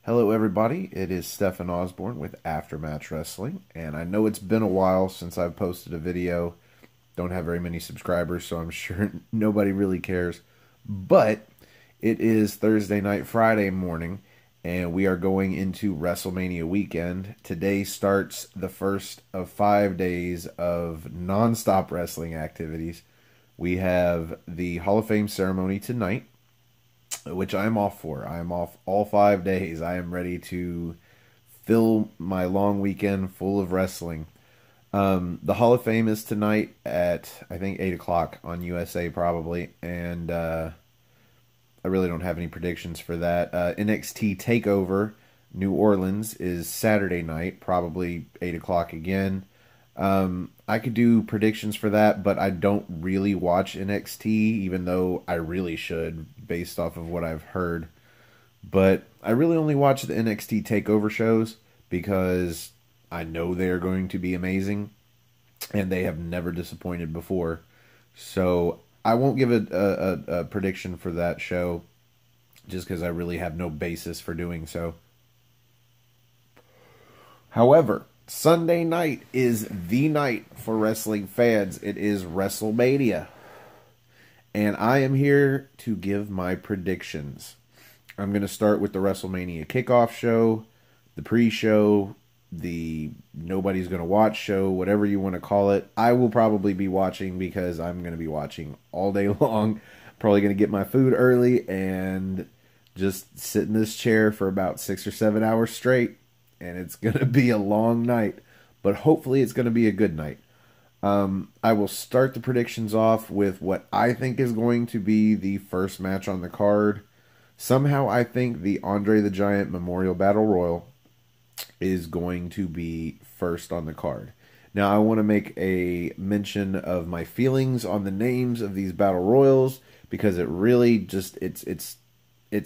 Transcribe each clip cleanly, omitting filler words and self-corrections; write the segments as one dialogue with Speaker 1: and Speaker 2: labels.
Speaker 1: Hello, everybody. It is Stefan Osborne with Aftermatch Wrestling, and I know it's been a while since I've posted a video. Don't have very many subscribers, so I'm sure nobody really cares. But it is Thursday night, Friday morning, and we are going into WrestleMania weekend. Today starts the first of 5 days of non-stop wrestling activities. We have the Hall of Fame ceremony tonight, which I'm off for. I'm off all 5 days. I am ready to fill my long weekend full of wrestling. The Hall of Fame is tonight at, I think, 8 o'clock on USA probably, and I really don't have any predictions for that. NXT TakeOver New Orleans is Saturday night, probably 8 o'clock again. I could do predictions for that, but I don't really watch NXT, even though I really should, based off of what I've heard. But I really only watch the NXT TakeOver shows because I know they are going to be amazing, and they have never disappointed before. So I won't give a prediction for that show, just because I really have no basis for doing so. However, Sunday night is the night for wrestling fans. It is WrestleMania. And I am here to give my predictions. I'm going to start with the WrestleMania kickoff show, the pre-show, the nobody's going to watch show, whatever you want to call it. I will probably be watching because I'm going to be watching all day long. Probably going to get my food early and just sit in this chair for about 6 or 7 hours straight. And it's going to be a long night, but hopefully it's going to be a good night. I will start the predictions off with what I think is going to be the first match on the card. Somehow I think the Andre the Giant Memorial Battle Royal is going to be first on the card. Now I want to make a mention of my feelings on the names of these Battle Royals, because it really just, it's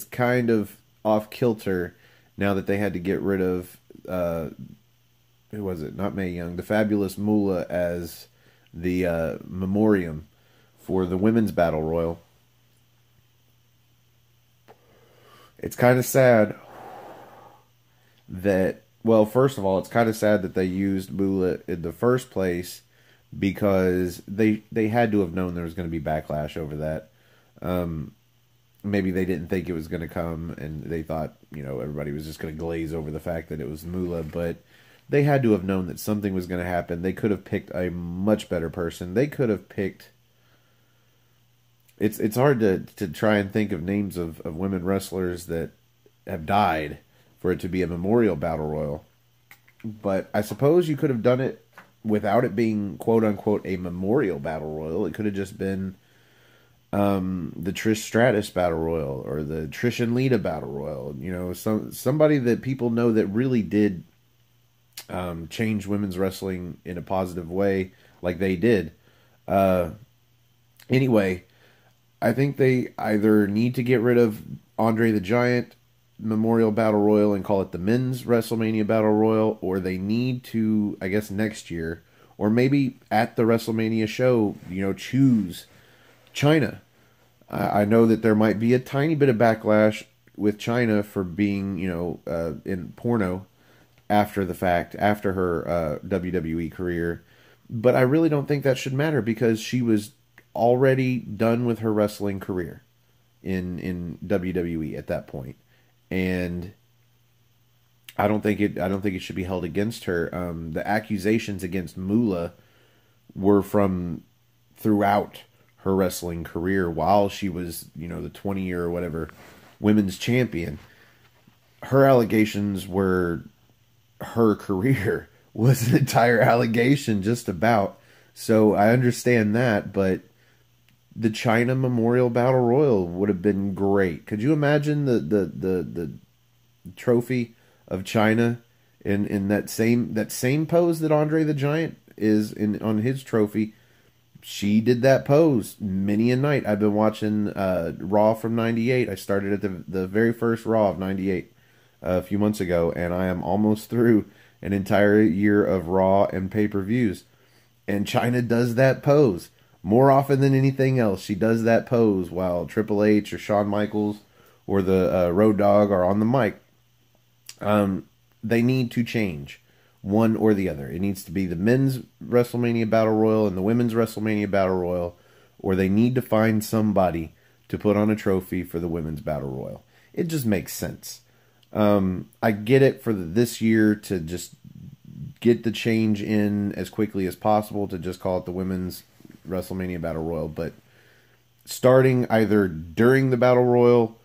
Speaker 1: kind of off kilter now that they had to get rid of who was it? Not Mae Young, the Fabulous Moolah as the memoriam for the Women's Battle Royal. It's kind of sad that, well, first of all, it's kind of sad that they used Moolah in the first place, because they had to have known there was going to be backlash over that. Maybe they didn't think it was going to come, and they thought, everybody was just going to glaze over the fact that it was Moolah, but they had to have known that something was going to happen. They could have picked a much better person. They could have picked... It's hard to try and think of names of women wrestlers that have died for it to be a memorial battle royal. But I suppose you could have done it without it being, quote-unquote, a memorial battle royal. It could have just been the Trish Stratus Battle Royal, or the Trish and Lita Battle Royal. Somebody that people know that really did change women's wrestling in a positive way, like they did. Anyway, I think they either need to get rid of Andre the Giant Memorial Battle Royal and call it the Men's WrestleMania Battle Royal, or they need to, I guess, next year, or maybe at the WrestleMania show, choose China. I know that there might be a tiny bit of backlash with China for being, in porno after the fact, after her WWE career. But I really don't think that should matter, because she was already done with her wrestling career in WWE at that point. And I don't think it should be held against her. The accusations against Moolah were from throughout her wrestling career while she was, the 20-year or whatever women's champion. Her allegations were her career was an entire allegation, just about. So I understand that, but the China Memorial Battle Royal would have been great. Could you imagine the trophy of China in that same pose that Andre the Giant is in on his trophy? She did that pose many a night. I've been watching Raw from '98. I started at the very first Raw of '98 a few months ago, and I am almost through an entire year of Raw and pay-per-views. And China does that pose more often than anything else. She does that pose while Triple H or Shawn Michaels or the Road Dogg are on the mic. They need to change one or the other. It needs to be the men's WrestleMania Battle Royal and the women's WrestleMania Battle Royal, or they need to find somebody to put on a trophy for the women's Battle Royal. It just makes sense. I get it for this year to just get the change in as quickly as possible to just call it the women's WrestleMania Battle Royal, but starting either during the Battle Royal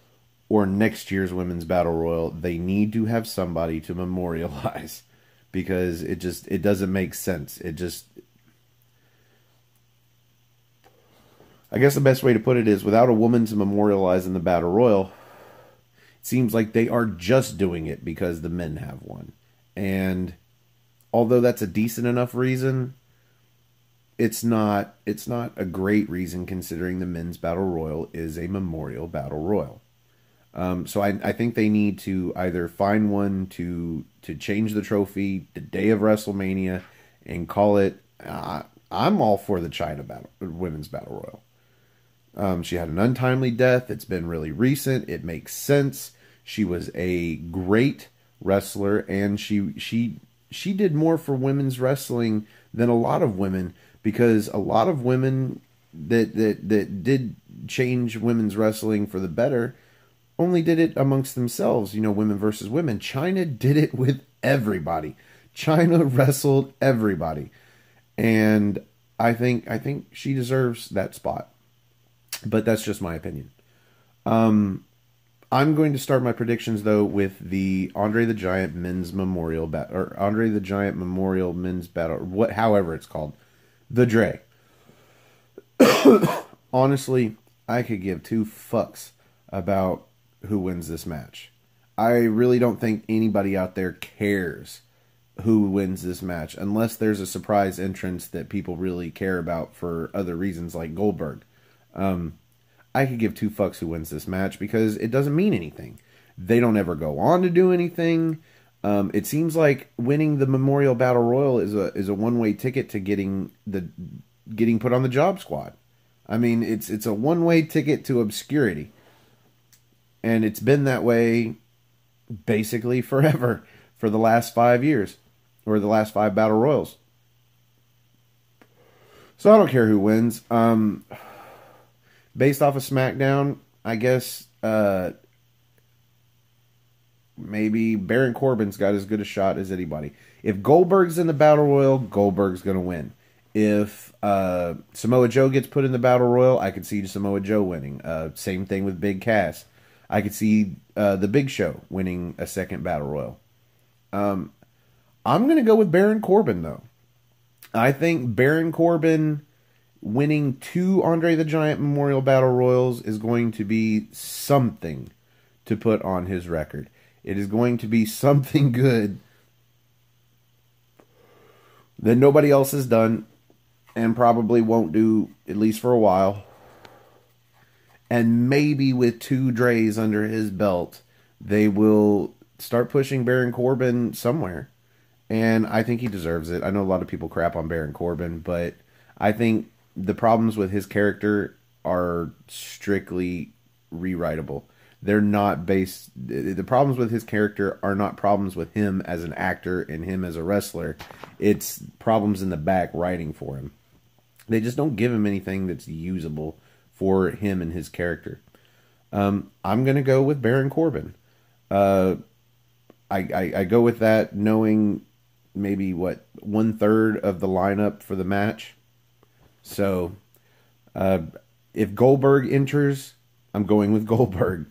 Speaker 1: or next year's women's Battle Royal, they need to have somebody to memorialize, because it doesn't make sense. I guess the best way to put it is, without a woman to memorialize in the Battle Royal, it seems like they are just doing it because the men have one. And although that's a decent enough reason, it's not a great reason, considering the men's Battle Royal is a memorial Battle Royal. So I think they need to either find one to change the trophy the day of WrestleMania and call it. I'm all for the women's Battle Royal. She had an untimely death. It's been really recent. It makes sense. She was a great wrestler, and she did more for women's wrestling than a lot of women, because a lot of women that did change women's wrestling for the better only did it amongst themselves, women versus women. Chyna did it with everybody. Chyna wrestled everybody. And I think she deserves that spot. But that's just my opinion. I'm going to start my predictions, though, with the Andre the Giant Men's Memorial or Andre the Giant Memorial Men's Battle, however it's called. The Dre. Honestly, I could give two fucks about who wins this match. I really don't think anybody out there cares who wins this match, unless there's a surprise entrance that people really care about for other reasons, like Goldberg. I could give two fucks who wins this match, because it doesn't mean anything. They don't ever go on to do anything. It seems like winning the Memorial Battle Royal is a one-way ticket to getting put on the job squad. I mean, it's a one-way ticket to obscurity. And it's been that way basically forever, for the last 5 years, or the last 5 Battle Royals. So I don't care who wins. Based off of SmackDown, I guess maybe Baron Corbin's got as good a shot as anybody. If Goldberg's in the Battle Royal, Goldberg's going to win. If Samoa Joe gets put in the Battle Royal, I could see Samoa Joe winning. Same thing with Big Cass. I could see the Big Show winning a second Battle Royal. I'm going to go with Baron Corbin, though. I think Baron Corbin winning 2 Andre the Giant Memorial Battle Royals is going to be something to put on his record. It is going to be something good that nobody else has done, and probably won't do, at least for a while. And maybe with 2 Dre's under his belt, they will start pushing Baron Corbin somewhere. And I think he deserves it. I know a lot of people crap on Baron Corbin, but I think the problems with his character are strictly rewritable. They're not based... The problems with his character are not problems with him as an actor and him as a wrestler. It's problems in the back writing for him. They just don't give him anything that's usable for him and his character. I'm going to go with Baron Corbin. I go with that knowing maybe, 1/3 of the lineup for the match. So, if Goldberg enters, I'm going with Goldberg.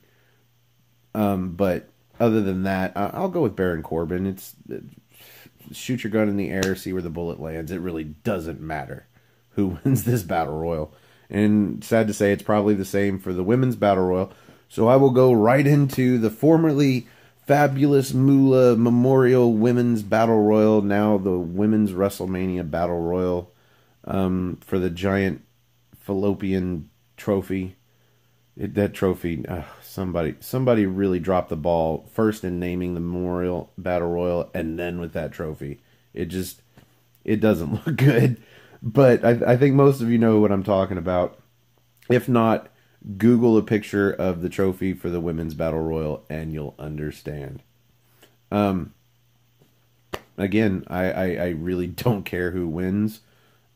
Speaker 1: But other than that, I'll go with Baron Corbin. It's shoot your gun in the air, see where the bullet lands. It really doesn't matter who wins this Battle Royal. And sad to say, it's probably the same for the Women's Battle Royal. So I will go right into the formerly Fabulous Moolah Memorial Women's Battle Royal, now the Women's WrestleMania Battle Royal, for the giant fallopian trophy. That trophy, somebody really dropped the ball, first in naming the Memorial Battle Royal, and then with that trophy. It doesn't look good. But I think most of you know what I'm talking about. If not, Google a picture of the trophy for the Women's Battle Royal and you'll understand. Again, I really don't care who wins.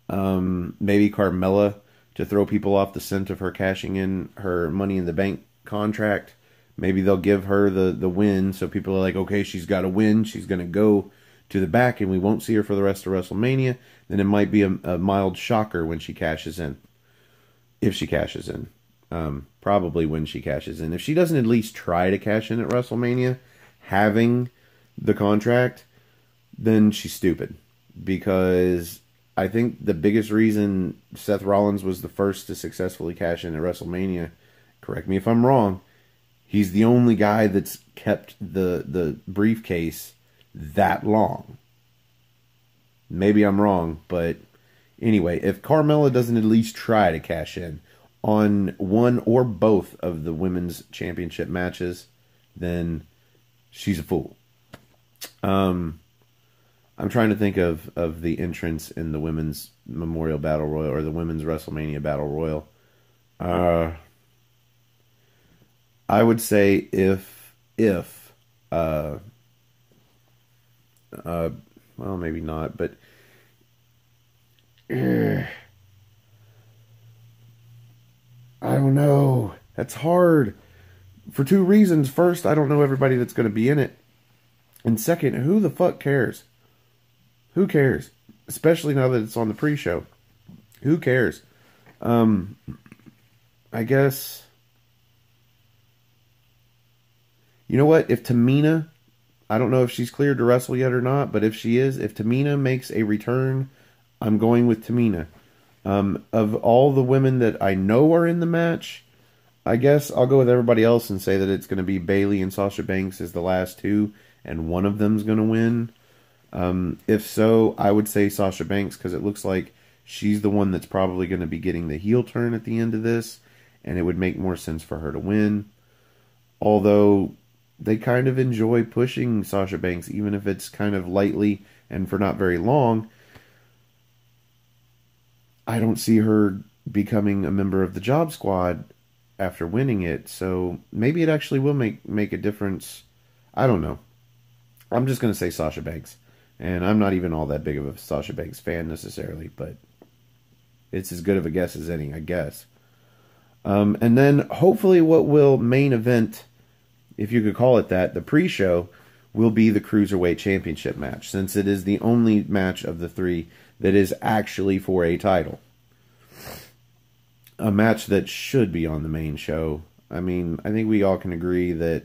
Speaker 1: Maybe Carmella to throw people off the scent of her cashing in her Money in the Bank contract. Maybe they'll give her the win, so people are like, okay, she's got to win. She's going to go to the back, and we won't see her for the rest of WrestleMania. Then it might be a mild shocker when she cashes in. If she cashes in. Probably when she cashes in. If she doesn't at least try to cash in at WrestleMania, having the contract, then she's stupid. Because I think the biggest reason Seth Rollins was the first to successfully cash in at WrestleMania, correct me if I'm wrong, he's the only guy that's kept the briefcase that long. Maybe I'm wrong, but anyway, if Carmella doesn't at least try to cash in on one or both of the women's championship matches, then she's a fool. I'm trying to think of the entrance in the women's Memorial Battle Royal or the women's WrestleMania Battle Royal. I would say well, maybe not, but I don't know. That's hard for two reasons. First, I don't know everybody that's going to be in it. And second, who the fuck cares? Who cares? Especially now that it's on the pre-show. Who cares? I guess... You know what? If Tamina... I don't know if she's cleared to wrestle yet or not, but if she is, if Tamina makes a return, I'm going with Tamina. Of all the women that I know are in the match, I guess I'll go with everybody else and say that it's going to be Bayley and Sasha Banks as the last two, and one of them's going to win. If so, I would say Sasha Banks, because it looks like she's the one that's probably going to be getting the heel turn at the end of this, and it would make more sense for her to win. Although they kind of enjoy pushing Sasha Banks, even if it's kind of lightly and for not very long. I don't see her becoming a member of the Job Squad after winning it, so maybe it actually will make a difference. I don't know. I'm just going to say Sasha Banks. And I'm not even all that big of a Sasha Banks fan necessarily, but it's as good of a guess as any, I guess. And then hopefully what will main event, if you could call it that, the pre-show, will be the Cruiserweight Championship match, since it is the only match of the three that is actually for a title. A match that should be on the main show. I mean, I think we all can agree that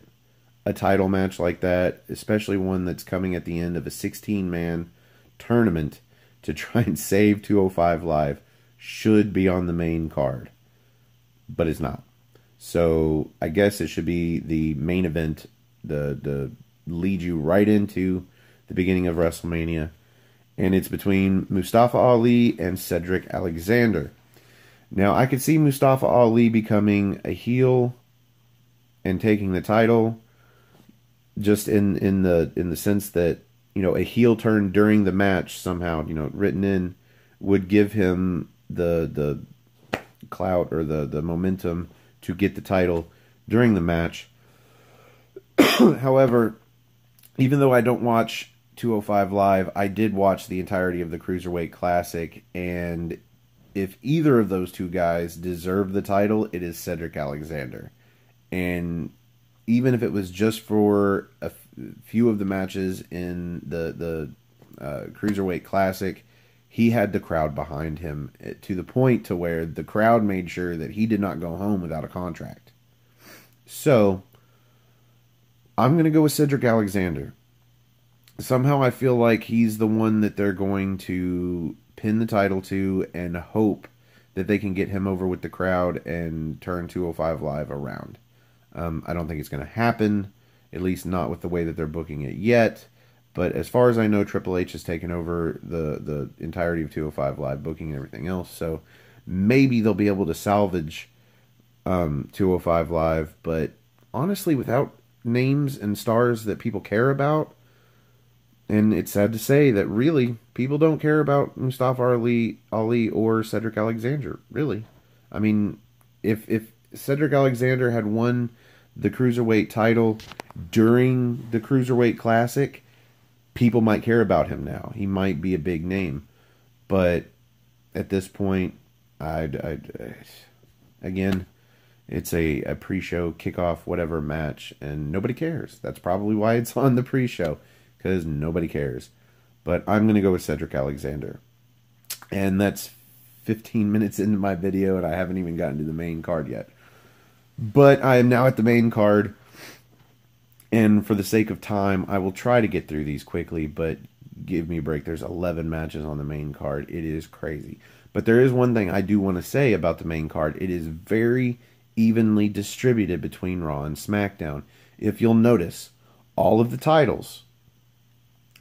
Speaker 1: a title match like that, especially one that's coming at the end of a 16-man tournament to try and save 205 Live, should be on the main card. But it's not. So I guess it should be the main event, the lead you right into the beginning of WrestleMania. And it's between Mustafa Ali and Cedric Alexander. Now, I could see Mustafa Ali becoming a heel and taking the title, just in the sense that, you know, a heel turn during the match somehow, you know, written in, would give him the clout or the momentum to get the title during the match. However, even though I don't watch 205 Live, I did watch the entirety of the Cruiserweight Classic, and if either of those two guys deserve the title, it is Cedric Alexander. And even if it was just for a few of the matches in the Cruiserweight Classic, he had the crowd behind him to the point to where the crowd made sure that he did not go home without a contract. So, I'm going to go with Cedric Alexander. Somehow I feel like he's the one that they're going to pin the title to and hope that they can get him over with the crowd and turn 205 Live around. I don't think it's going to happen, at least not with the way that they're booking it yet. But as far as I know, Triple H has taken over the entirety of 205 Live booking and everything else. So maybe they'll be able to salvage 205 Live. But honestly, without names and stars that people care about, and it's sad to say that really people don't care about Mustafa Ali or Cedric Alexander, really. I mean, if Cedric Alexander had won the Cruiserweight title during the Cruiserweight Classic, people might care about him now. He might be a big name. But at this point, again, it's a pre-show, kickoff, whatever match, and nobody cares. That's probably why it's on the pre-show, because nobody cares. But I'm going to go with Cedric Alexander. And that's 15 minutes into my video, and I haven't even gotten to the main card yet. But I am now at the main card, and for the sake of time, I will try to get through these quickly, but give me a break. There's 11 matches on the main card. It is crazy. But there is one thing I do want to say about the main card. It is very evenly distributed between Raw and SmackDown. If you'll notice, all of the titles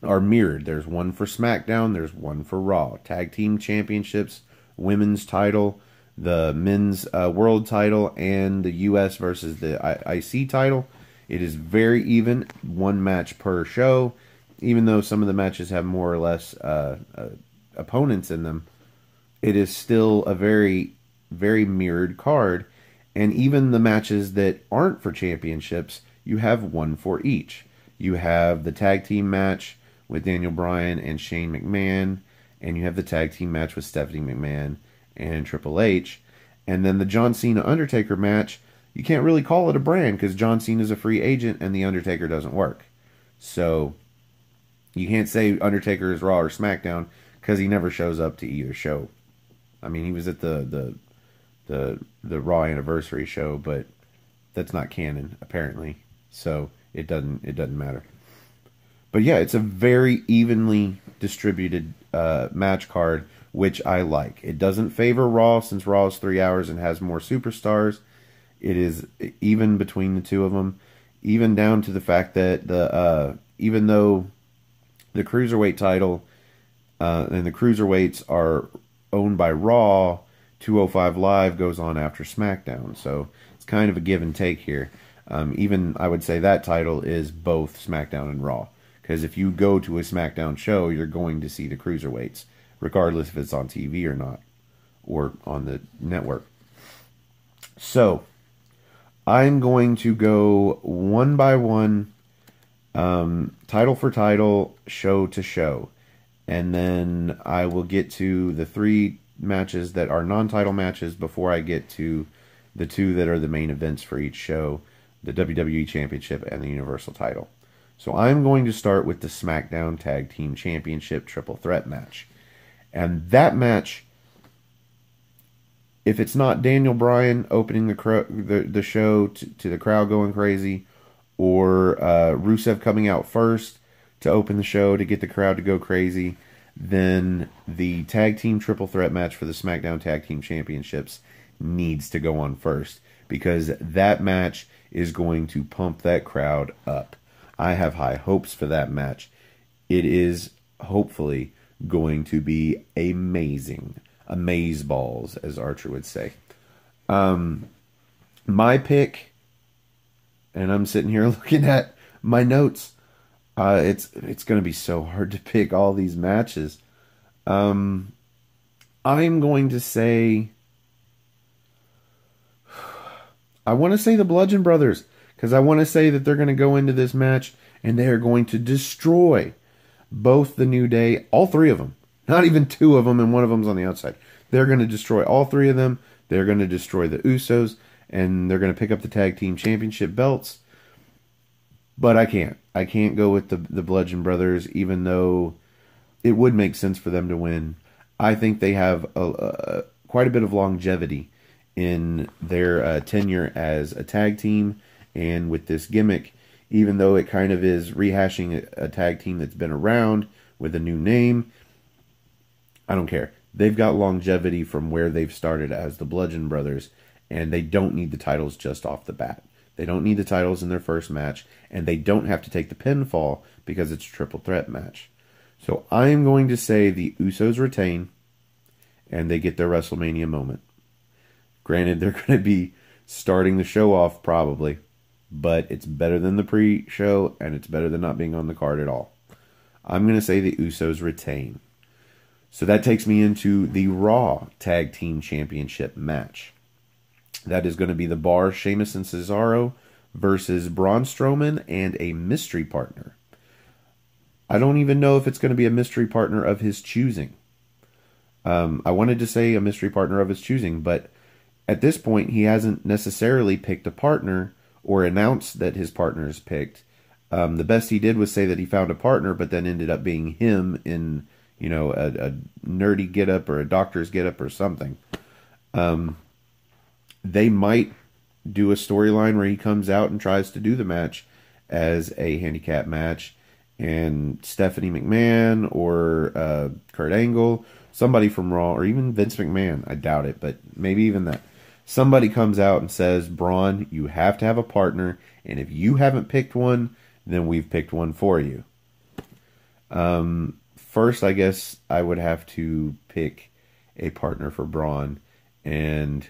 Speaker 1: are mirrored. There's one for SmackDown, there's one for Raw. Tag Team Championships, Women's title, the Men's World title, and the US versus the IC title. It is very even, one match per show. Even though some of the matches have more or less opponents in them, it is still a very, very mirrored card. And even the matches that aren't for championships, you have one for each. You have the tag team match with Daniel Bryan and Shane McMahon, and you have the tag team match with Stephanie McMahon and Triple H. And then the John Cena Undertaker match, you can't really call it a brand because John Cena is a free agent and the Undertaker doesn't work. So you can't say Undertaker is Raw or SmackDown because he never shows up to either show. I mean, he was at the Raw Anniversary show, but that's not canon apparently, so it doesn't matter. But yeah, it's a very evenly distributed match card, which I like. It doesn't favor Raw since Raw is 3 hours and has more superstars. It is even between the two of them, even down to the fact that even though the Cruiserweight title and the Cruiserweights are owned by Raw, 205 Live goes on after SmackDown. So it's kind of a give and take here. Even I would say that title is both SmackDown and Raw. Because if you go to a SmackDown show, you're going to see the Cruiserweights, regardless if it's on TV or not, or on the network. So I'm going to go one by one, title for title, show to show. And then I will get to the 3 matches that are non-title matches before I get to the 2 that are the main events for each show, the WWE Championship and the Universal title. So I'm going to start with the SmackDown Tag Team Championship Triple Threat match. And that match, if it's not Daniel Bryan opening the show to the crowd going crazy, or Rusev coming out first to open the show to get the crowd to go crazy, then the Tag Team Triple Threat match for the SmackDown Tag Team Championships needs to go on first, because that match is going to pump that crowd up. I have high hopes for that match. It is hopefully going to be amazing. Amazeballs, as Archer would say. My pick, and I'm sitting here looking at my notes. It's going to be so hard to pick all these matches. I'm going to say, I want to say the Bludgeon Brothers, because I want to say that they're going to go into this match and they are going to destroy both the New Day, all 3 of them. Not even 2 of them, and one of them's on the outside. They're going to destroy all 3 of them. They're going to destroy the Usos, and they're going to pick up the Tag Team Championship belts. But I can't. I can't go with the Bludgeon Brothers, even though it would make sense for them to win. I think they have quite a bit of longevity in their tenure as a tag team, and with this gimmick, even though it kind of is rehashing a tag team that's been around with a new name, I don't care. They've got longevity from where they've started as the Bludgeon Brothers, and they don't need the titles just off the bat. They don't need the titles in their first match, and they don't have to take the pinfall because it's a triple threat match. So I'm going to say the Usos retain, and they get their WrestleMania moment. Granted, they're going to be starting the show off probably, but it's better than the pre-show, and it's better than not being on the card at all. I'm going to say the Usos retain. So that takes me into the Raw Tag Team Championship match. That is going to be the Bar, Sheamus and Cesaro versus Braun Strowman and a mystery partner. I don't even know if it's going to be a mystery partner of his choosing. I wanted to say a mystery partner of his choosing, but at this point, he hasn't necessarily picked a partner or announced that his partner is picked. The best he did was say that he found a partner, but then ended up being him in, a nerdy getup or a doctor's getup or something. They might do a storyline where he comes out and tries to do the match as a handicap match, and Stephanie McMahon or Kurt Angle, somebody from Raw, or even Vince McMahon, I doubt it, but maybe even that. Somebody comes out and says, Braun, you have to have a partner, and if you haven't picked one, then we've picked one for you. First, I guess I would have to pick a partner for Braun, and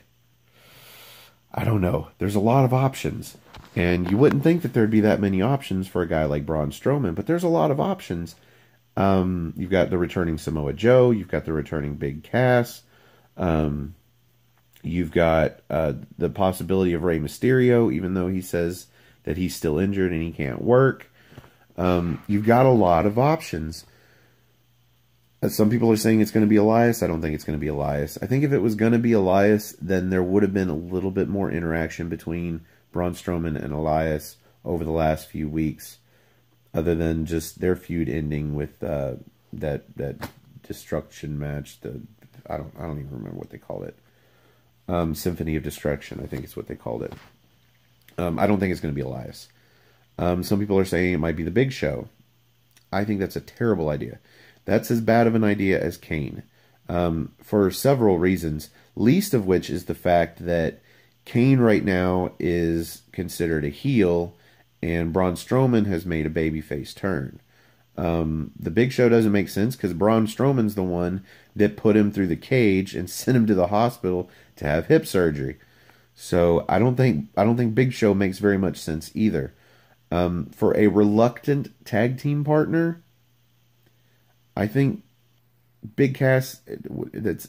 Speaker 1: I don't know. There's a lot of options, and you wouldn't think that there'd be that many options for a guy like Braun Strowman, but there's a lot of options. You've got the returning Samoa Joe, you've got the returning Big Cass, you've got the possibility of Rey Mysterio, even though he says that he's still injured and he can't work. You've got a lot of options. Some people are saying it's going to be Elias. I don't think it's going to be Elias. I think if it was going to be Elias, then there would have been a little bit more interaction between Braun Strowman and Elias over the last few weeks, other than just their feud ending with that destruction match. I don't even remember what they called it. Symphony of Destruction, I think is what they called it. I don't think it's going to be Elias. Some people are saying it might be the Big Show. I think that's a terrible idea. That's as bad of an idea as Kane, for several reasons, least of which is the fact that Kane right now is considered a heel, and Braun Strowman has made a babyface turn. The Big Show doesn't make sense because Braun Strowman's the one that put him through the cage and sent him to the hospital to have hip surgery. So I don't think Big Show makes very much sense either. For a reluctant tag team partner, I think Big Cass.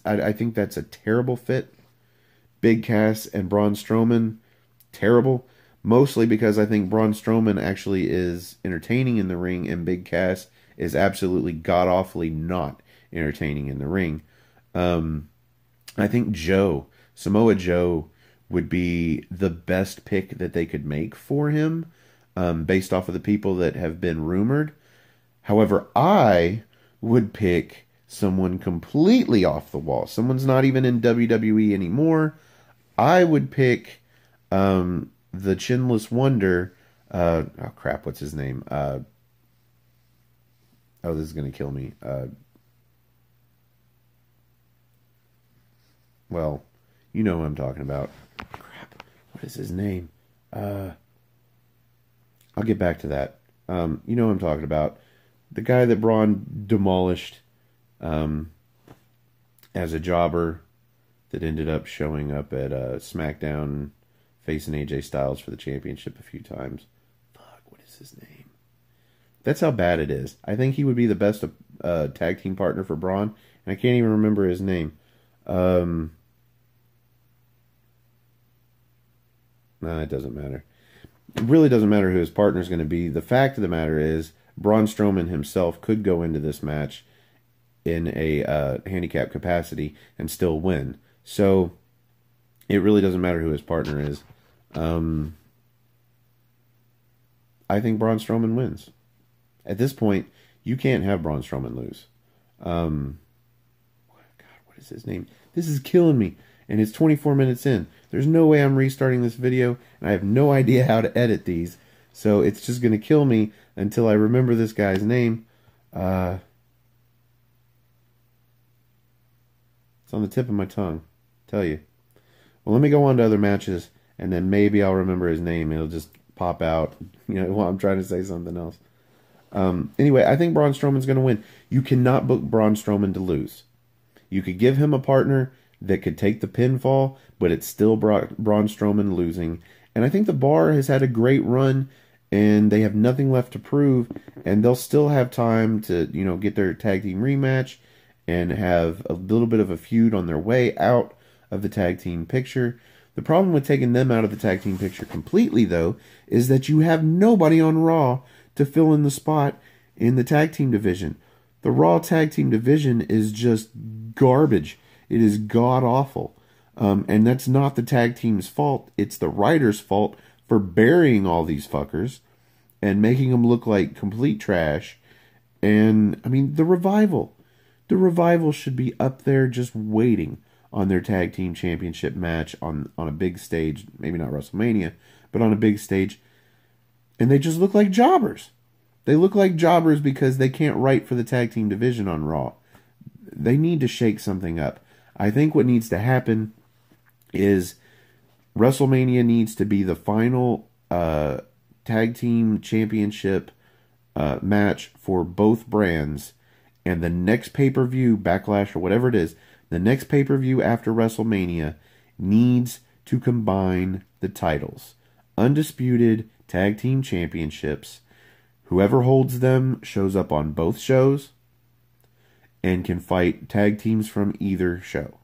Speaker 1: I think that's a terrible fit. Big Cass and Braun Strowman, terrible. Mostly because I think Braun Strowman actually is entertaining in the ring, and Big Cass is absolutely god-awfully not entertaining in the ring. I think Samoa Joe, would be the best pick that they could make for him, based off of the people that have been rumored. However, I would pick someone completely off the wall. Someone's not even in WWE anymore. I would pick the Chinless Wonder. Oh crap, what's his name? Oh, this is going to kill me. Well, you know who I'm talking about. Crap, what is his name? I'll get back to that. You know who I'm talking about. The guy that Braun demolished as a jobber that ended up showing up at SmackDown facing AJ Styles for the championship a few times. Fuck, what is his name? That's how bad it is. I think he would be the best tag team partner for Braun, and I can't even remember his name. No, it doesn't matter. It really doesn't matter who his partner is going to be. The fact of the matter is, Braun Strowman himself could go into this match in a handicap capacity and still win. So it really doesn't matter who his partner is. I think Braun Strowman wins. At this point, you can't have Braun Strowman lose. God, what is his name? This is killing me. And it's 24 minutes in. There's no way I'm restarting this video, and I have no idea how to edit these. So it's just going to kill me until I remember this guy's name. It's on the tip of my tongue. Tell you. Well, let me go on to other matches, and then maybe I'll remember his name. It'll just pop out, while I'm trying to say something else. Anyway, I think Braun Strowman's going to win. You cannot book Braun Strowman to lose. You could give him a partner that could take the pinfall, but it's still Braun Strowman losing. And I think the Bar has had a great run, and they have nothing left to prove, and they'll still have time to, get their tag team rematch and have a little bit of a feud on their way out of the tag team picture. The problem with taking them out of the tag team picture completely, though, is that you have nobody on Raw to fill in the spot in the tag team division. The Raw tag team division is just garbage. It is god-awful. And that's not the tag team's fault. It's the writer's fault for burying all these fuckers and making them look like complete trash. And, I mean, the Revival. The Revival should be up there just waiting on their tag team championship match on a big stage. Maybe not WrestleMania, but on a big stage. And they just look like jobbers. They look like jobbers because they can't write for the tag team division on Raw. They need to shake something up. I think what needs to happen is WrestleMania needs to be the final tag team championship match for both brands, and the next pay-per-view, Backlash or whatever it is, the next pay-per-view after WrestleMania needs to combine the titles. Undisputed tag team championships. Whoever holds them shows up on both shows and can fight tag teams from either show.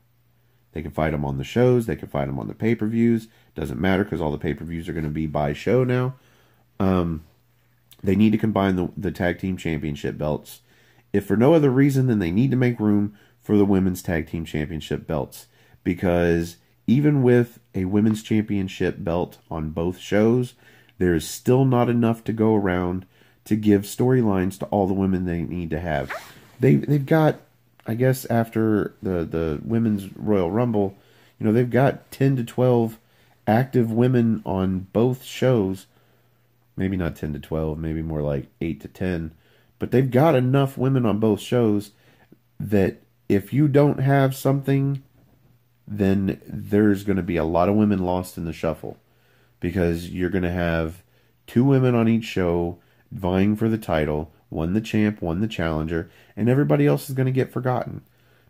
Speaker 1: They can fight them on the shows. They can fight them on the pay-per-views. Doesn't matter because all the pay-per-views are going to be by show now. They need to combine the tag team championship belts. If for no other reason, then they need to make room for the women's tag team championship belts. Because even with a women's championship belt on both shows, there is still not enough to go around to give storylines to all the women they need to have. They've got, I guess, after the women's Royal Rumble, you know, they've got 10 to 12 active women on both shows. Maybe not 10 to 12, maybe more like 8 to 10. But they've got enough women on both shows that if you don't have something, then there's going to be a lot of women lost in the shuffle. Because you're going to have 2 women on each show vying for the title, one the champ, one the challenger, and everybody else is going to get forgotten.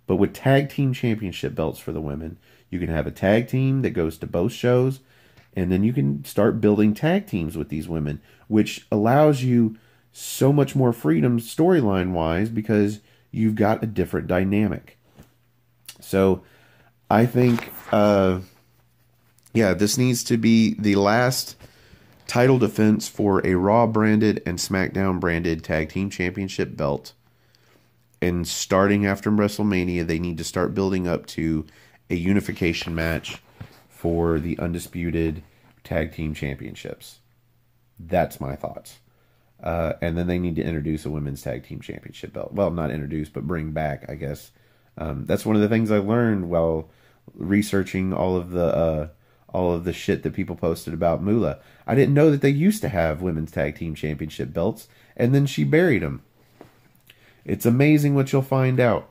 Speaker 1: But with tag team championship belts for the women, you can have a tag team that goes to both shows, and then you can start building tag teams with these women, which allows you so much more freedom storyline-wise because you've got a different dynamic. So I think, this needs to be the last title defense for a Raw branded and SmackDown branded tag team championship belt. And starting after WrestleMania, they need to start building up to a unification match for the undisputed tag team championships. That's my thoughts. And then they need to introduce a women's tag team championship belt. Well, not introduce, but bring back, I guess. That's one of the things I learned while researching all of the shit that people posted about Moolah. I didn't know that they used to have women's tag team championship belts, and then she buried them. It's amazing what you'll find out.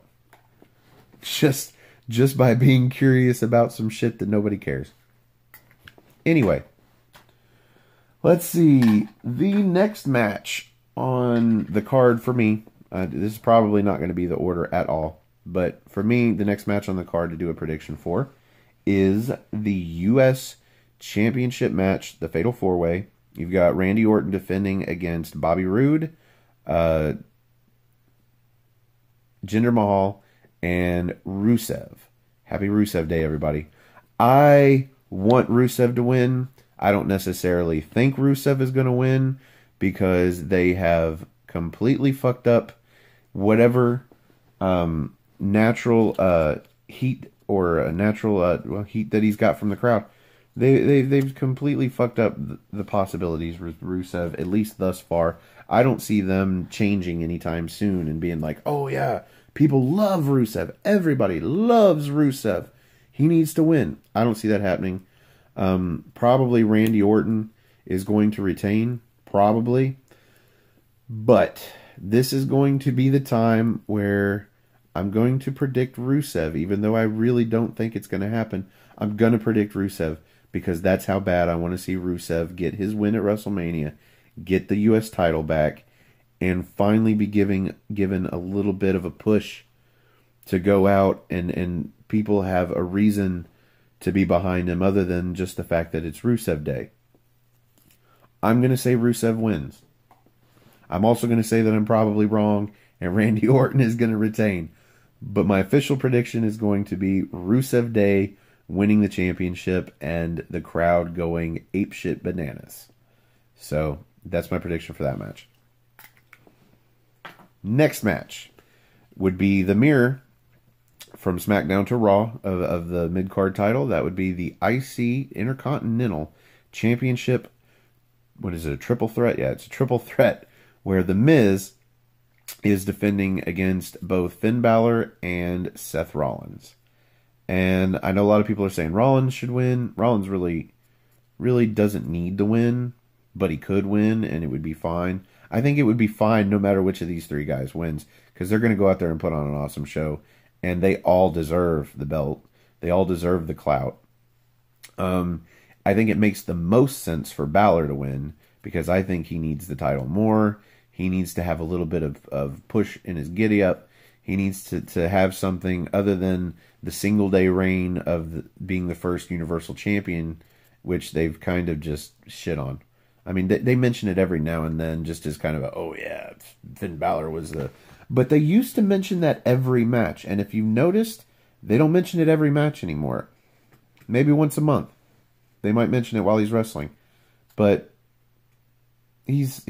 Speaker 1: Just by being curious about some shit that nobody cares. Anyway, let's see. The next match on the card for me, this is probably not going to be the order at all, but for me, the next match on the card to do a prediction for is the U.S. Championship match, the Fatal 4-Way. You've got Randy Orton defending against Bobby Roode, Jinder Mahal, and Rusev. Happy Rusev Day, everybody. I want Rusev to win. I don't necessarily think Rusev is going to win because they have completely fucked up whatever natural heat or a natural heat that he's got from the crowd. They've completely fucked up the possibilities with Rusev, at least thus far. I don't see them changing anytime soon and being like, oh yeah, people love Rusev. Everybody loves Rusev. He needs to win. I don't see that happening. Probably Randy Orton is going to retain. Probably. But this is going to be the time where I'm going to predict Rusev, even though I really don't think it's going to happen. I'm going to predict Rusev because that's how bad I want to see Rusev get his win at WrestleMania, get the U.S. title back, and finally be given a little bit of a push to go out and people have a reason to be behind him other than just the fact that it's Rusev Day. I'm going to say Rusev wins. I'm also going to say that I'm probably wrong and Randy Orton is going to retain. But my official prediction is going to be Rusev Day winning the championship, and the crowd going apeshit bananas. So that's my prediction for that match. Next match would be the mirror from SmackDown to Raw of the mid-card title. That would be the IC Intercontinental Championship. What is it, a triple threat? Yeah, it's a triple threat where The Miz is defending against both Finn Balor and Seth Rollins. And I know a lot of people are saying Rollins should win. Rollins really doesn't need to win, but he could win and it would be fine. I think it would be fine no matter which of these three guys wins, because they're going to go out there and put on an awesome show, and they all deserve the belt. They all deserve the clout. I think it makes the most sense for Balor to win, because I think he needs the title more. He needs to have a little bit of push in his giddy-up. He needs to have something other than the single-day reign of being the first Universal Champion, which they've kind of just shit on. I mean, they mention it every now and then, just as kind of a, oh yeah, Finn Balor was the... But they used to mention that every match, and if you've noticed, they don't mention it every match anymore. Maybe once a month. They might mention it while he's wrestling. But he's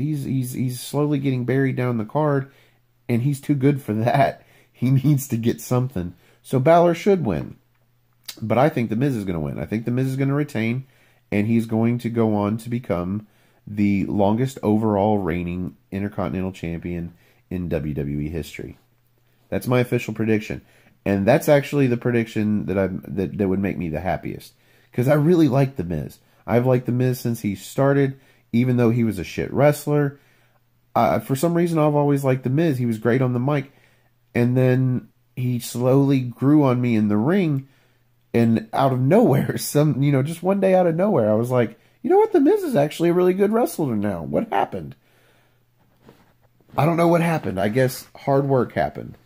Speaker 1: slowly getting buried down the card, and he's too good for that. He needs to get something. So Balor should win. But I think The Miz is going to win. I think The Miz is going to retain, and he's going to go on to become the longest overall reigning Intercontinental Champion in WWE history. That's my official prediction. And that's actually the prediction that would make me the happiest. Because I really like The Miz. I've liked The Miz since he started, even though he was a shit wrestler. For some reason, I've always liked The Miz. He was great on the mic. And then he slowly grew on me in the ring. And out of nowhere, just one day out of nowhere, I was like, you know what? The Miz is actually a really good wrestler now. What happened? I don't know what happened. I guess hard work happened.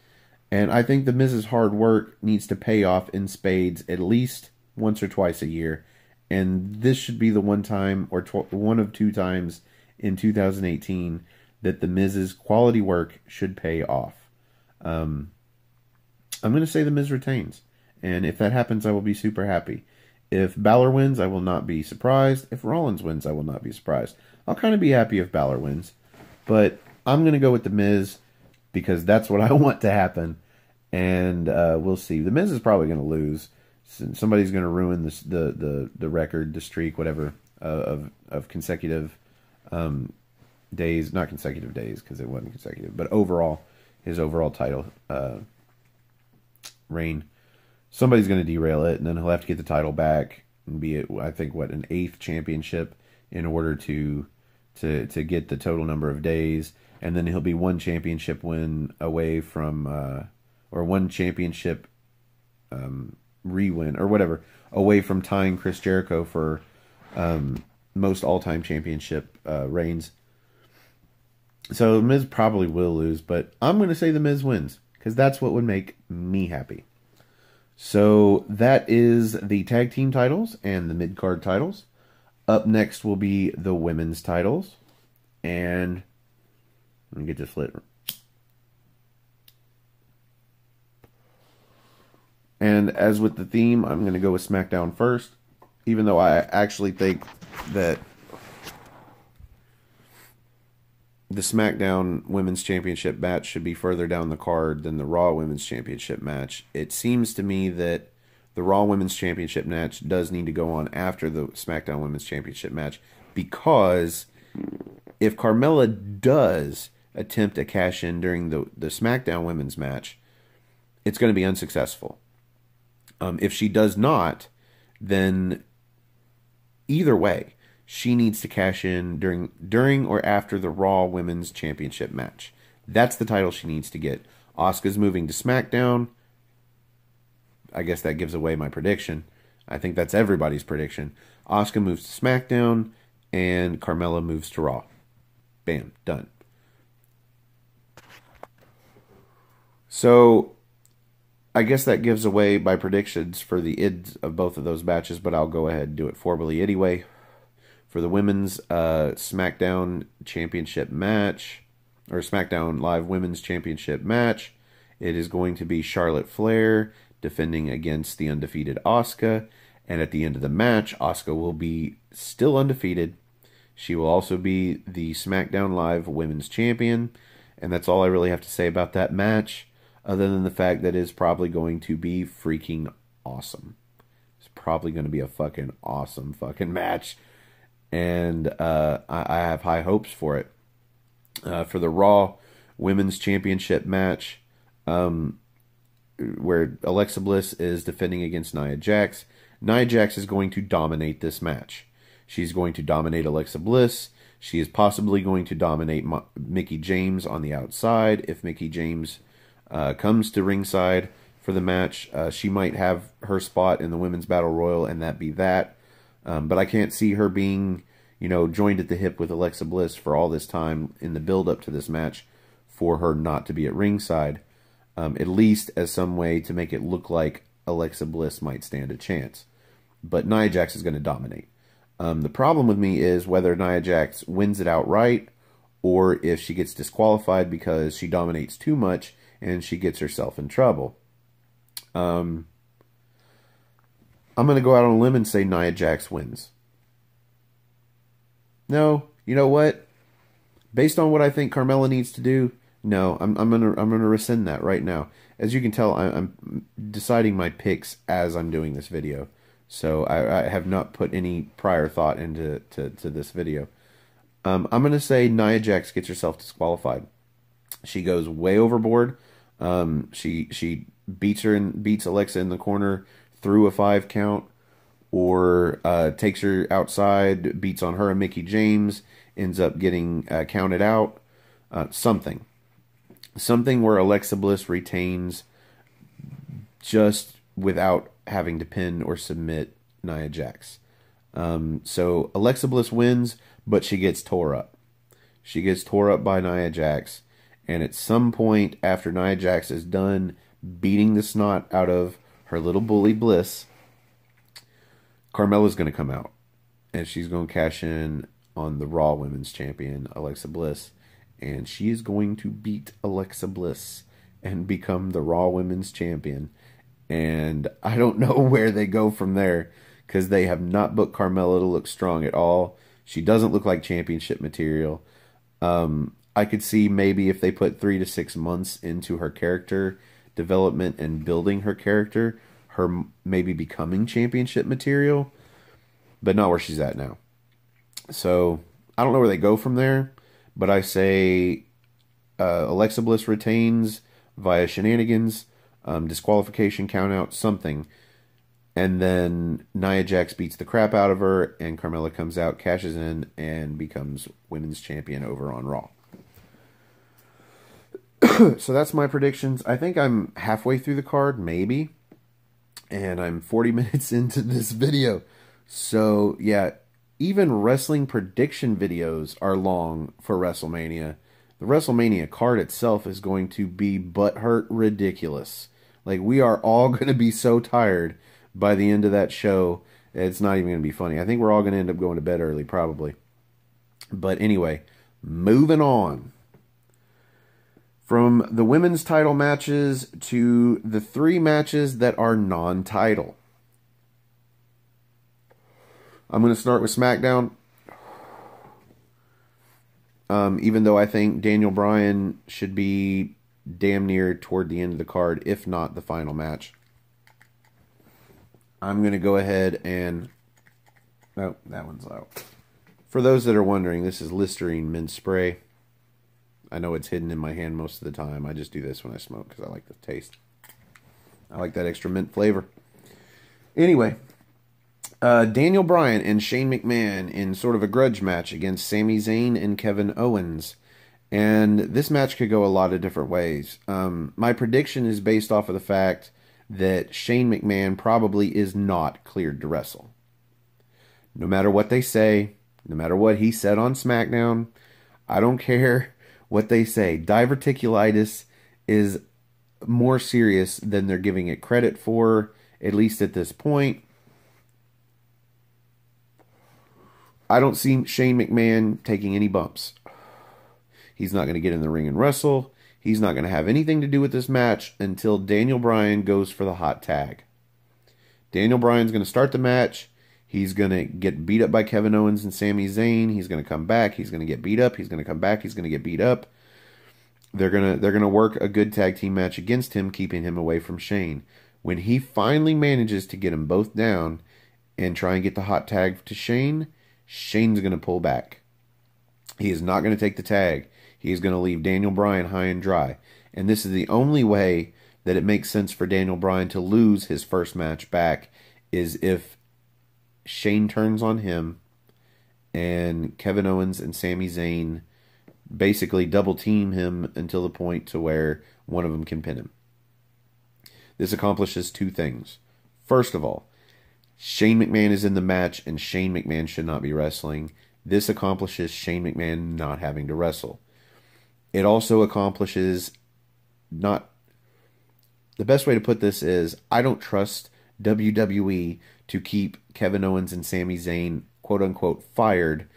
Speaker 1: And I think The Miz's hard work needs to pay off in spades at least once or twice a year. And this should be the one time or one of two times in 2018 that The Miz's quality work should pay off. I'm going to say The Miz retains. And if that happens, I will be super happy. If Balor wins, I will not be surprised. If Rollins wins, I will not be surprised. I'll kind of be happy if Balor wins. But I'm going to go with The Miz because that's what I want to happen. And we'll see. The Miz is probably going to lose. Somebody's going to ruin the record, the streak, whatever, of consecutive days. Not consecutive days because it wasn't consecutive. But overall, his overall title reign. Somebody's going to derail it, and then he'll have to get the title back and be, I think, an 8th championship in order to get the total number of days. And then he'll be one championship win away from, or one championship re-win, or whatever, away from tying Chris Jericho for most all-time championship reigns. So The Miz probably will lose, but I'm going to say The Miz wins, because that's what would make me happy. So that is the tag team titles and the mid-card titles. Up next will be the women's titles. And let me get this lit. And as with the theme, I'm going to go with SmackDown first. Even though I actually think that the SmackDown Women's Championship match should be further down the card than the Raw Women's Championship match. It seems to me that the Raw Women's Championship match does need to go on after the SmackDown Women's Championship match, because if Carmella does attempt a cash-in during the SmackDown Women's match, it's going to be unsuccessful. If she does not, then either way, she needs to cash in during or after the Raw Women's Championship match. That's the title she needs to get. Asuka's moving to SmackDown. I guess that gives away my prediction. I think that's everybody's prediction. Asuka moves to SmackDown, and Carmella moves to Raw. Bam, done. So, I guess that gives away my predictions for the ids of both of those matches, but I'll go ahead and do it formally anyway. For the women's SmackDown Championship match, or SmackDown Live Women's Championship match, it is going to be Charlotte Flair defending against the undefeated Asuka. And at the end of the match, Asuka will be still undefeated. She will also be the SmackDown Live Women's Champion. And that's all I really have to say about that match, other than the fact that it's probably going to be freaking awesome. It's probably going to be a fucking awesome fucking match. And I have high hopes for it. For the Raw Women's Championship match, where Alexa Bliss is defending against Nia Jax. Nia Jax is going to dominate this match. She's going to dominate Alexa Bliss. She is possibly going to dominate Mickie James on the outside. If Mickie James comes to ringside for the match, she might have her spot in the Women's Battle Royal, and that be that. But I can't see her being, joined at the hip with Alexa Bliss for all this time in the build-up to this match for her not to be at ringside, at least as some way to make it look like Alexa Bliss might stand a chance. But Nia Jax is going to dominate. The problem with me is whether Nia Jax wins it outright or if she gets disqualified because she dominates too much and she gets herself in trouble. I'm going to go out on a limb and say Nia Jax wins. No, you know what? Based on what I think Carmella needs to do, no, I'm gonna rescind that right now. As you can tell, I'm deciding my picks as I'm doing this video, so I have not put any prior thought into this video. I'm gonna say Nia Jax gets herself disqualified. She goes way overboard. She beats Alexa in the corner through a 5 count, or takes her outside, beats on her and Mickie James, ends up getting counted out. Something where Alexa Bliss retains just without having to pin or submit Nia Jax. So Alexa Bliss wins, but she gets tore up. She gets tore up by Nia Jax, and at some point after Nia Jax is done beating the snot out of her little bully Bliss, Carmella's going to come out, and she's going to cash in on the Raw Women's Champion, Alexa Bliss, and she is going to beat Alexa Bliss and become the Raw Women's Champion. And I don't know where they go from there, because they have not booked Carmella to look strong at all. She doesn't look like championship material. I could see maybe if they put 3 to 6 months into her character development and building her character, her maybe becoming championship material, but not where she's at now. So I don't know where they go from there, but I say Alexa Bliss retains via shenanigans, disqualification, countout, something, and then Nia Jax beats the crap out of her, and Carmella comes out, cashes in, and becomes women's champion over on Raw. So that's my predictions. I think I'm halfway through the card, maybe, and I'm 40 minutes into this video. So yeah, even wrestling prediction videos are long for WrestleMania. The WrestleMania card itself is going to be butthurt ridiculous. Like, we are all going to be so tired by the end of that show, it's not even going to be funny. I think we're all going to end up going to bed early, probably. But anyway, moving on. From the women's title matches to the 3 matches that are non-title. I'm going to start with SmackDown. Even though I think Daniel Bryan should be damn near toward the end of the card, if not the final match. I'm going to go ahead and... Oh, that one's out. For those that are wondering, this is Listerine mint spray. I know it's hidden in my hand most of the time. I just do this when I smoke because I like the taste. I like that extra mint flavor. Anyway, Daniel Bryan and Shane McMahon in sort of a grudge match against Sami Zayn and Kevin Owens. And this match could go a lot of different ways. My prediction is based off of the fact that Shane McMahon probably is not cleared to wrestle. No matter what they say, no matter what he said on SmackDown, I don't care what they say. Diverticulitis is more serious than they're giving it credit for, at least at this point. I don't see Shane McMahon taking any bumps. He's not going to get in the ring and wrestle. He's not going to have anything to do with this match until Daniel Bryan goes for the hot tag. Daniel Bryan's going to start the match. He's going to get beat up by Kevin Owens and Sami Zayn. He's going to come back. He's going to get beat up. He's going to come back. He's going to get beat up. They're gonna work a good tag team match against him, keeping him away from Shane. When he finally manages to get them both down and try and get the hot tag to Shane, Shane's going to pull back. He is not going to take the tag. He is going to leave Daniel Bryan high and dry. And this is the only way that it makes sense for Daniel Bryan to lose his first match back, is if Shane turns on him and Kevin Owens and Sami Zayn basically double team him until the point to where one of them can pin him. This accomplishes two things. First of all, Shane McMahon is in the match and Shane McMahon should not be wrestling. This accomplishes Shane McMahon not having to wrestle. It also accomplishes not... The best way to put this is, I don't trust WWE to keep Kevin Owens and Sami Zayn quote-unquote fired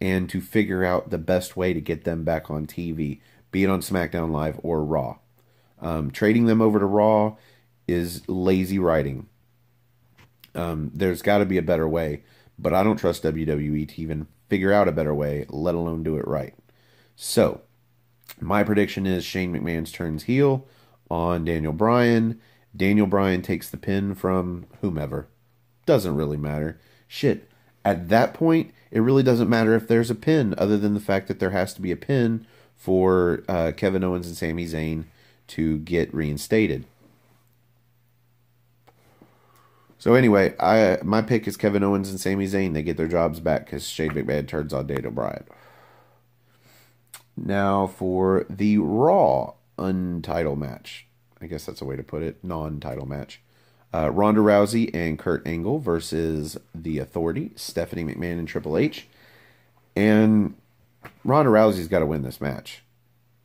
Speaker 1: and to figure out the best way to get them back on TV, be it on SmackDown Live or Raw. Trading them over to Raw is lazy writing. There's got to be a better way, but I don't trust WWE to even figure out a better way, let alone do it right. So, my prediction is Shane McMahon turns heel on Daniel Bryan. Daniel Bryan takes the pin from whomever. Doesn't really matter. Shit. At that point, it really doesn't matter if there's a pin, other than the fact that there has to be a pin for Kevin Owens and Sami Zayn to get reinstated. So anyway, my pick is Kevin Owens and Sami Zayn. They get their jobs back because Shane McMahon turns on Daniel Bryan. Now for the Raw untitled match. I guess that's a way to put it. Non-title match. Ronda Rousey and Kurt Angle versus The Authority, Stephanie McMahon and Triple H. And Ronda Rousey's got to win this match.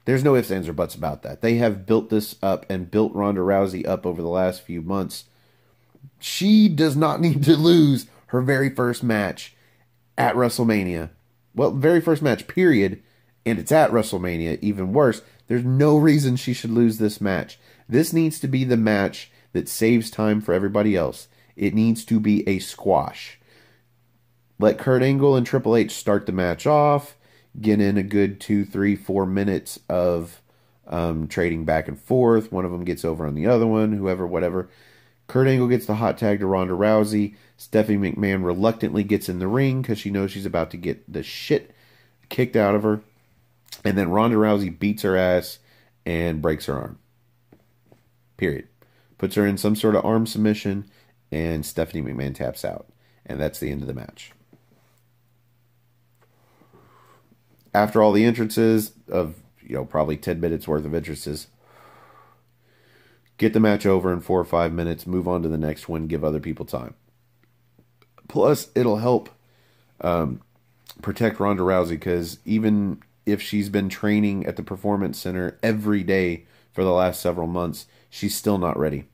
Speaker 1: There's no ifs, ands, or buts about that. They have built this up and built Ronda Rousey up over the last few months. She does not need to lose her very first match at WrestleMania. Well, very first match, period. And it's at WrestleMania. Even worse, there's no reason she should lose this match. This needs to be the match that saves time for everybody else. It needs to be a squash. Let Kurt Angle and Triple H start the match off. Get in a good 2, 3, 4 minutes of trading back and forth. One of them gets over on the other one, whoever, whatever. Kurt Angle gets the hot tag to Ronda Rousey. Stephanie McMahon reluctantly gets in the ring because she knows she's about to get the shit kicked out of her. And then Ronda Rousey beats her ass and breaks her arm. Period. Puts her in some sort of arm submission, and Stephanie McMahon taps out. And that's the end of the match. After all the entrances of, probably 10 minutes worth of entrances, get the match over in 4 or 5 minutes, move on to the next one, give other people time. Plus, it'll help protect Ronda Rousey, because even if she's been training at the Performance Center every day for the last several months, she's still not ready.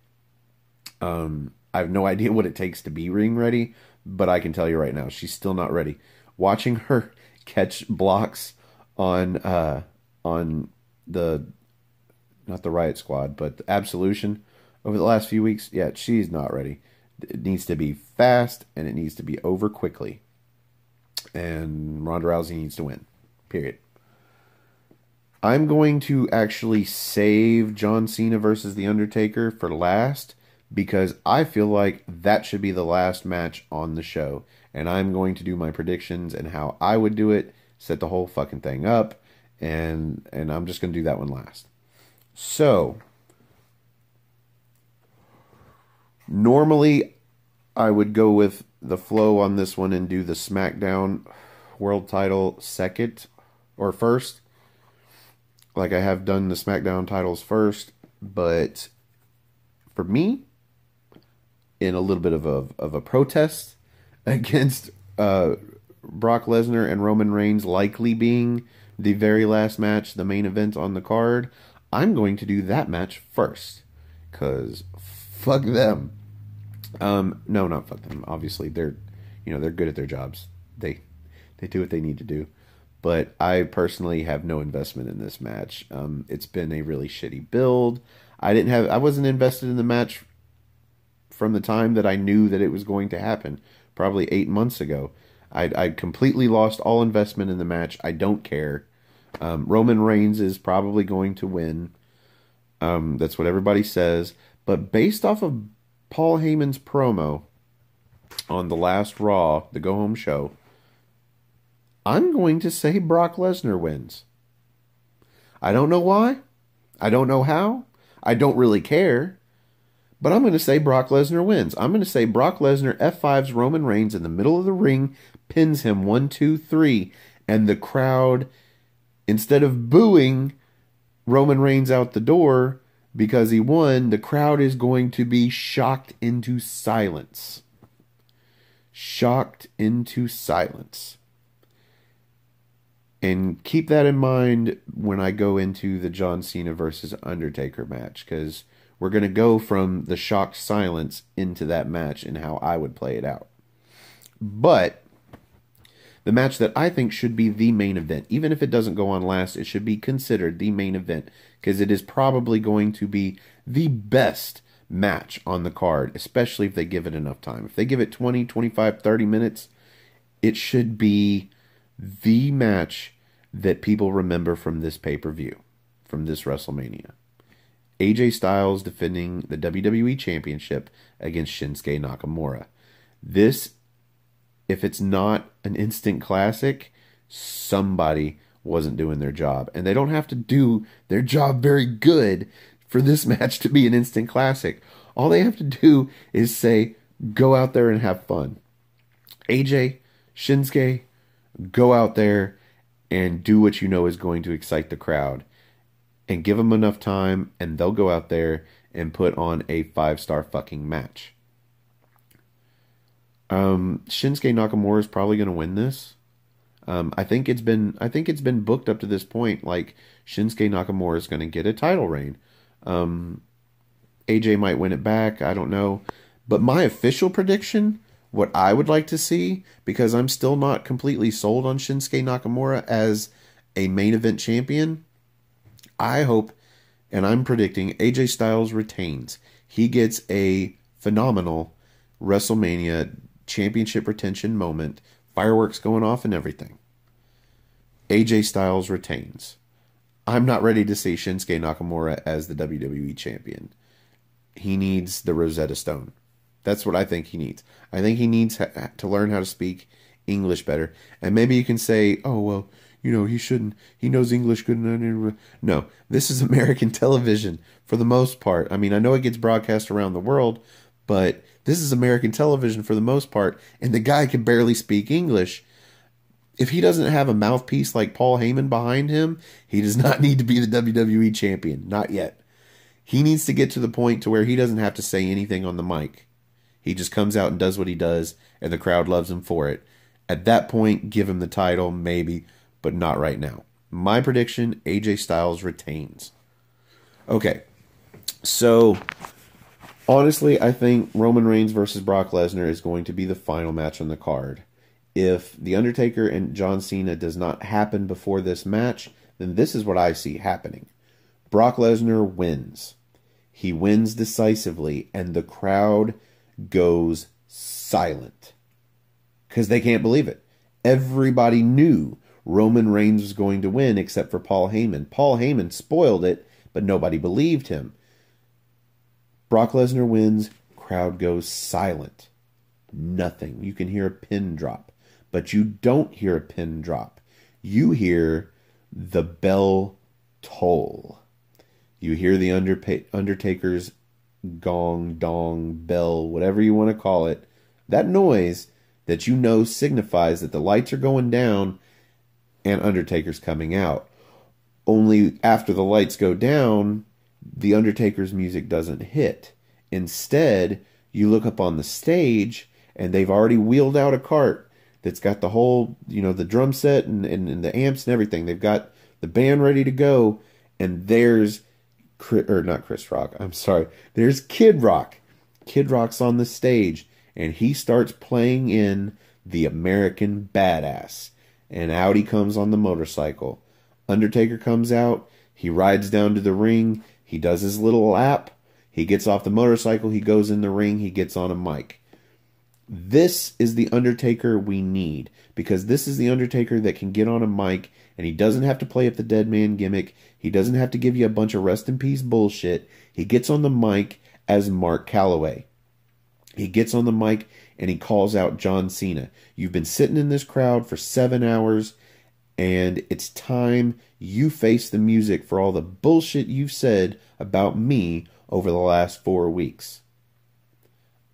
Speaker 1: I have no idea what it takes to be ring ready, but I can tell you right now, she's still not ready. Watching her catch blocks on the, not the Riot Squad, but the Absolution over the last few weeks, yeah, she's not ready. It needs to be fast, and it needs to be over quickly. And Ronda Rousey needs to win. Period. I'm going to actually save John Cena versus The Undertaker for last, because I feel like that should be the last match on the show. And I'm going to do my predictions and how I would do it, set the whole fucking thing up, and I'm just going to do that one last. So, normally I would go with the flow on this one and do the SmackDown World Title second or first. Like I have done the SmackDown titles first, but for me, in a little bit of a protest against Brock Lesnar and Roman Reigns likely being the very last match, the main event on the card, I'm going to do that match first, because fuck them. No, not fuck them. Obviously, they're good at their jobs. They do what they need to do. But I personally have no investment in this match. It's been a really shitty build. I wasn't invested in the match from the time that I knew that it was going to happen, probably 8 months ago. I completely lost all investment in the match. I don't care. Roman Reigns is probably going to win. That's what everybody says. But based off of Paul Heyman's promo on the last Raw, the go-home show, I'm going to say Brock Lesnar wins. I don't know why. I don't know how. I don't really care. But I'm going to say Brock Lesnar wins. I'm going to say Brock Lesnar F5s Roman Reigns in the middle of the ring, pins him 1, 2, 3, and the crowd, instead of booing Roman Reigns out the door because he won, the crowd is going to be shocked into silence. Shocked into silence. And keep that in mind when I go into the John Cena versus Undertaker match, because we're going to go from the shocked silence into that match and how I would play it out. But the match that I think should be the main event, even if it doesn't go on last, it should be considered the main event, because it is probably going to be the best match on the card, especially if they give it enough time. If they give it 20, 25, 30 minutes, it should be the match that people remember from this pay-per-view, from this WrestleMania. AJ Styles defending the WWE Championship against Shinsuke Nakamura. This, if it's not an instant classic, somebody wasn't doing their job. And they don't have to do their job very good for this match to be an instant classic. All they have to do is say, go out there and have fun. AJ, Shinsuke, go out there and do what you know is going to excite the crowd. And give them enough time, and they'll go out there and put on a 5-star fucking match. Shinsuke Nakamura is probably going to win this. I think it's been booked up to this point like Shinsuke Nakamura is going to get a title reign. AJ might win it back. I don't know. But my official prediction, what I would like to see, because I'm still not completely sold on Shinsuke Nakamura as a main event champion, I hope, and I'm predicting, AJ Styles retains. He gets a phenomenal WrestleMania championship retention moment, fireworks going off and everything. AJ Styles retains. I'm not ready to see Shinsuke Nakamura as the WWE champion. He needs the Rosetta Stone. That's what I think he needs. I think he needs to learn how to speak English better. And maybe you can say, oh, well, you know, he shouldn't. He knows English good enough. No, this is American television for the most part. I mean, I know it gets broadcast around the world, but this is American television for the most part, and the guy can barely speak English. If he doesn't have a mouthpiece like Paul Heyman behind him, he does not need to be the WWE champion. Not yet. He needs to get to the point to where he doesn't have to say anything on the mic. He just comes out and does what he does, and the crowd loves him for it. At that point, give him the title, maybe, but not right now. My prediction, AJ Styles retains. Okay, so honestly, I think Roman Reigns versus Brock Lesnar is going to be the final match on the card. If The Undertaker and John Cena does not happen before this match, then this is what I see happening. Brock Lesnar wins. He wins decisively, and the crowd goes silent. Because they can't believe it. Everybody knew Roman Reigns was going to win except for Paul Heyman. Paul Heyman spoiled it, but nobody believed him. Brock Lesnar wins, crowd goes silent. Nothing. You can hear a pin drop, but you don't hear a pin drop. You hear the bell toll. You hear the Undertaker's gong, dong, bell, whatever you want to call it. That noise that you know signifies that the lights are going down and Undertaker's coming out. Only after the lights go down, the Undertaker's music doesn't hit. Instead, you look up on the stage and they've already wheeled out a cart that's got the whole, you know, the drum set and the amps and everything. They've got the band ready to go, and there's there's Kid Rock. Kid Rock's on the stage, and he starts playing in the American Badass. And out he comes on the motorcycle. Undertaker comes out. He rides down to the ring. He does his little lap. He gets off the motorcycle, he goes in the ring, he gets on a mic. This is the Undertaker we need, because this is the Undertaker that can get on a mic and he doesn't have to play up the dead man gimmick. He doesn't have to give you a bunch of rest in peace bullshit. He gets on the mic as Mark Calloway. He gets on the mic and he calls out John Cena. You've been sitting in this crowd for 7 hours and it's time you face the music for all the bullshit you've said about me over the last 4 weeks.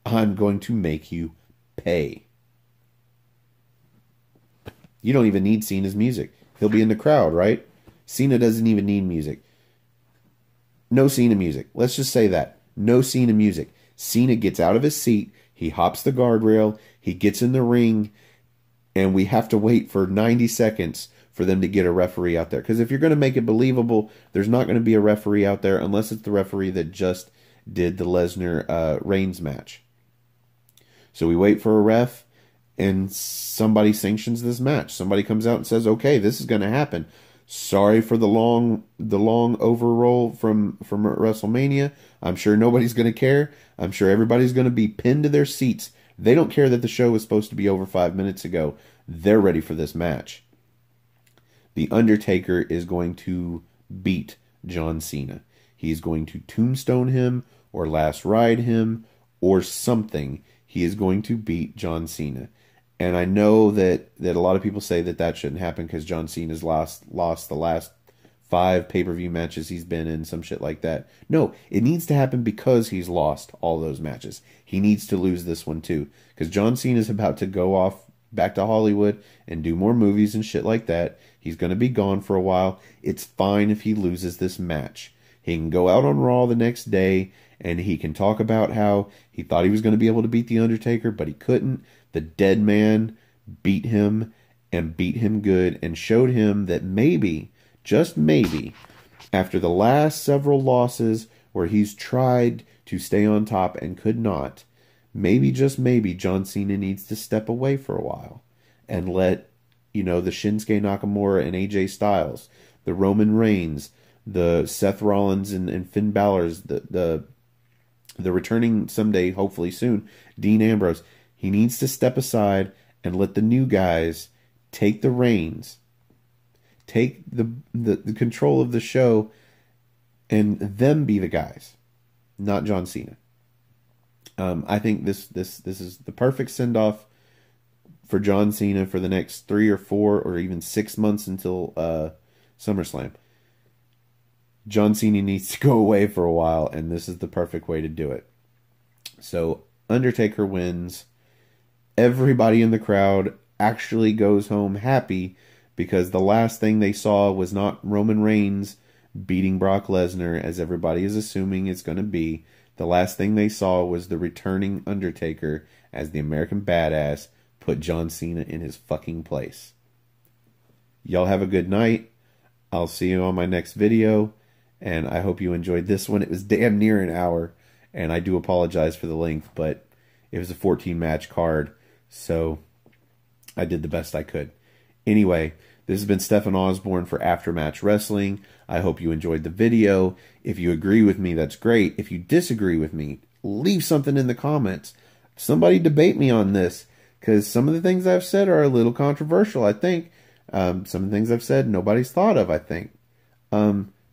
Speaker 1: I'm going to make you pay. You don't even need Cena's music. He'll be in the crowd, right? Cena doesn't even need music. No Cena music. Let's just say that. No Cena music. Cena gets out of his seat. He hops the guardrail. He gets in the ring. And we have to wait for 90 seconds for them to get a referee out there. Because if you're going to make it believable, there's not going to be a referee out there unless it's the referee that just did the Lesnar-Reigns match. So we wait for a ref, and somebody sanctions this match. Somebody comes out and says, okay, this is going to happen. Sorry for the long overroll from WrestleMania. I'm sure nobody's going to care. I'm sure everybody's going to be pinned to their seats. They don't care that the show was supposed to be over 5 minutes ago. They're ready for this match. The Undertaker is going to beat John Cena. He's going to tombstone him or last ride him or something. He is going to beat John Cena. And I know that a lot of people say that shouldn't happen because John Cena's lost the last 5 pay-per-view matches he's been in, some shit like that. No, it needs to happen because he's lost all those matches. He needs to lose this one too. Because John Cena's about to go off back to Hollywood and do more movies and shit like that. He's going to be gone for a while. It's fine if he loses this match. He can go out on Raw the next day and he can talk about how he thought he was going to be able to beat The Undertaker, but he couldn't. The dead man beat him and beat him good and showed him that maybe, just maybe, after the last several losses where he's tried to stay on top and could not, maybe, just maybe, John Cena needs to step away for a while and let, the Shinsuke Nakamura and AJ Styles, the Roman Reigns, the Seth Rollins and Finn Balor's, the returning someday, hopefully soon, Dean Ambrose. He needs to step aside and let the new guys take the reins, take the control of the show, and them be the guys, not John Cena. I think this is the perfect send-off for John Cena for the next 3 or 4 or even 6 months until SummerSlam. John Cena needs to go away for a while, and this is the perfect way to do it. So, Undertaker wins. Everybody in the crowd actually goes home happy because the last thing they saw was not Roman Reigns beating Brock Lesnar, as everybody is assuming it's going to be. The last thing they saw was the returning Undertaker as the American Badass put John Cena in his fucking place. Y'all have a good night. I'll see you on my next video. And I hope you enjoyed this one. It was damn near an hour. And I do apologize for the length, but it was a 14-match card. So I did the best I could. Anyway, this has been Stefan Osborne for Aftermatch Wrestling. I hope you enjoyed the video. If you agree with me, that's great. If you disagree with me, leave something in the comments. Somebody debate me on this, because some of the things I've said are a little controversial, I think. Some of the things I've said nobody's thought of, I think.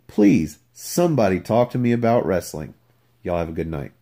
Speaker 1: Please, somebody talk to me about wrestling. Y'all have a good night.